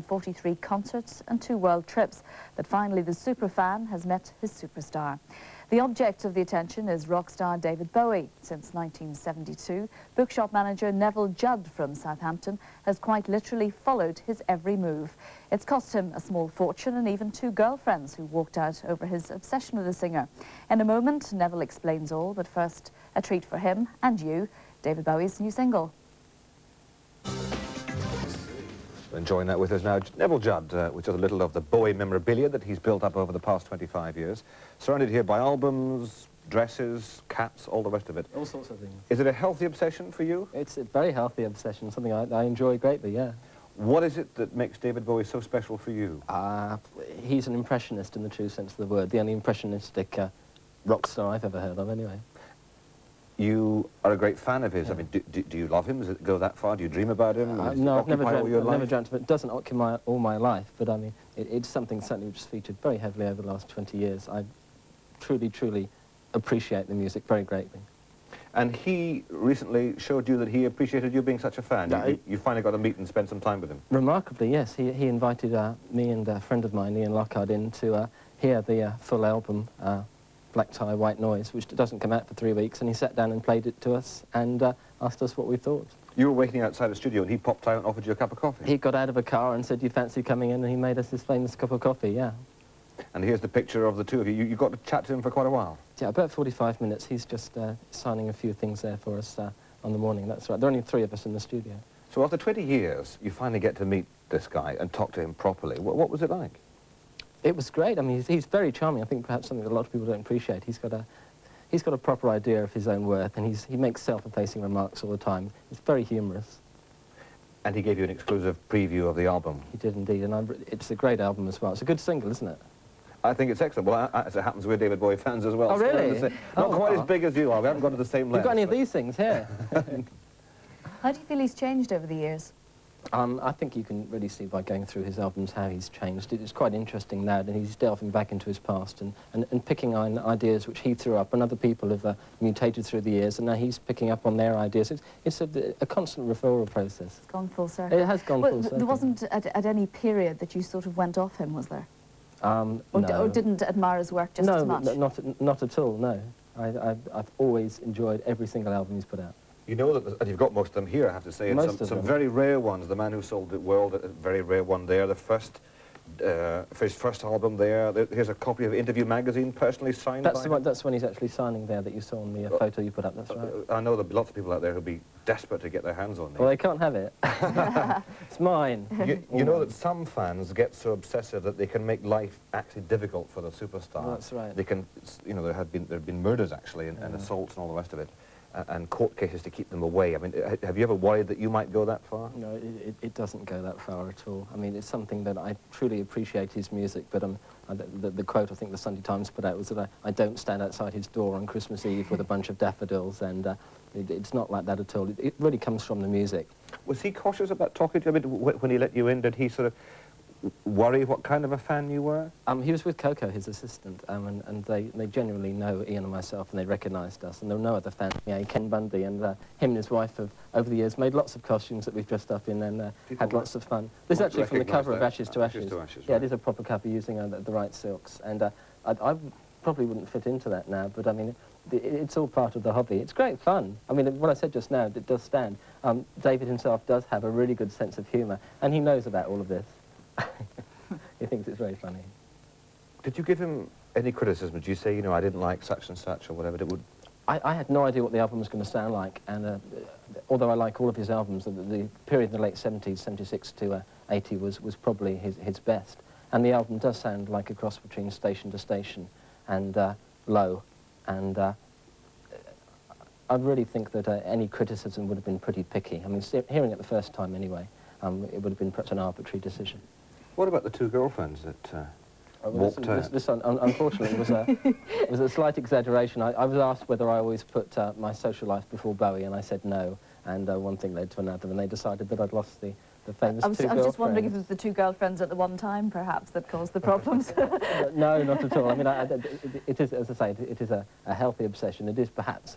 43 concerts and 2 world trips, but finally the superfan has met his superstar. The object of the attention is rock star David Bowie. Since 1972, bookshop manager Neville Judd from Southampton has quite literally followed his every move. It's cost him a small fortune and even 2 girlfriends who walked out over his obsession with the singer. In a moment, Neville explains all, but first, a treat for him and you, David Bowie's new single. Enjoying that with us now, Neville Judd, which is a little of the Bowie memorabilia that he's built up over the past 25 years. Surrounded here by albums, dresses, caps, all the rest of it. All sorts of things. Is it a healthy obsession for you? It's a very healthy obsession, something I enjoy greatly, yeah. What is it that makes David Bowie so special for you? He's an impressionist in the true sense of the word, the only impressionistic rock star I've ever heard of anyway. You are a great fan of his. Yeah. I mean, do you love him? Does it go that far? Do you dream about him? No, I've never dreamt of it. It doesn't occupy all my life, but I mean, it's something certainly which has featured very heavily over the last 20 years. I truly, truly appreciate the music very greatly. And he recently showed you that he appreciated you being such a fan. Yeah, you finally got to meet and spend some time with him. Remarkably, yes. He invited me and a friend of mine, Ian Lockhart, in to hear the full album, Black Tie, White Noise, which doesn't come out for 3 weeks, and he sat down and played it to us and asked us what we thought. You were waiting outside the studio and he popped out and offered you a cup of coffee? He got out of a car and said, "Do you fancy coming in?" and he made us this famous cup of coffee, yeah. And here's the picture of the two of you. You got to chat to him for quite a while? Yeah, about 45 minutes. He's just signing a few things there for us on the morning, that's right. There are only 3 of us in the studio. So after 20 years, you finally get to meet this guy and talk to him properly. What was it like? It was great. I mean, he's very charming. I think perhaps something that a lot of people don't appreciate. He's got a proper idea of his own worth, and he makes self-effacing remarks all the time. He's very humorous. And he gave you an exclusive preview of the album. He did indeed, and it's a great album as well. It's a good single, isn't it? I think it's excellent. Well, as it happens, we're David Bowie fans as well. Oh, really? Not quite as big as you are. We haven't got to the same level. You've got any of these things here? How do you feel he's changed over the years? I think you can really see by going through his albums how he's changed. It's quite interesting now that he's delving back into his past and picking on ideas which he threw up and other people have mutated through the years, and now he's picking up on their ideas. It's a constant referral process. It's gone full circle. It has gone full circle. There wasn't at any period that you sort of went off him, was there? No. Or didn't admire his work just as much? No, not at all, no. I've always enjoyed every single album he's put out. You know that, and you've got most of them here, I have to say, and some very rare ones. The Man Who Sold the World, a very rare one there. The first, for his first album there. Here's a copy of Interview magazine, personally signed by him. That's when he's actually signing there that you saw in the photo you put up, that's right. I know there'll be lots of people out there who'll be desperate to get their hands on it. Well, they can't have it. It's mine. You know that some fans get so obsessive that they can make life actually difficult for the superstar. Well, that's right. They can, you know, there have been murders actually, and assaults and all the rest of it. And court cases to keep them away. I mean, have you ever worried that you might go that far? No, it doesn't go that far at all. I mean, it's something that I truly appreciate his music, but the quote I think the Sunday Times put out was that I don't stand outside his door on Christmas Eve with a bunch of daffodils, and it's not like that at all. It really comes from the music. Was he cautious about talking to you? I mean, when he let you in, did he sort of worry what kind of a fan you were? He was with Coco, his assistant, and they genuinely know Ian and myself, and they recognised us, and there were no other fans. Yeah, Ken Bundy and him and his wife have, over the years, made lots of costumes that we've dressed up in and had lots of fun. This is actually from the cover of Ashes to Ashes. Yeah, it is a proper cover using the right silks, and I probably wouldn't fit into that now, but I mean, it's all part of the hobby. It's great fun. I mean, what I said just now, it does stand. David himself does have a really good sense of humour, and he knows about all of this. He thinks it's very funny. Did you give him any criticism? Did you say, you know, I didn't like such and such or whatever? I had no idea what the album was going to sound like, and although I like all of his albums, the period in the late 70s, 76 to 80 was probably his best. And the album does sound like a cross between Station to Station and Low, and I really think that any criticism would have been pretty picky. I mean, hearing it the first time anyway, it would have been perhaps an arbitrary decision. What about the 2 girlfriends that walked out? This unfortunately, was a slight exaggeration. I was asked whether I always put my social life before Bowie, and I said no, and one thing led to another, and they decided that I'd lost the famous 2 girlfriends. I was just wondering if it was the 2 girlfriends at the one time, perhaps, that caused the problems. No, not at all. I mean, it is, as I say, it is a healthy obsession. It is perhaps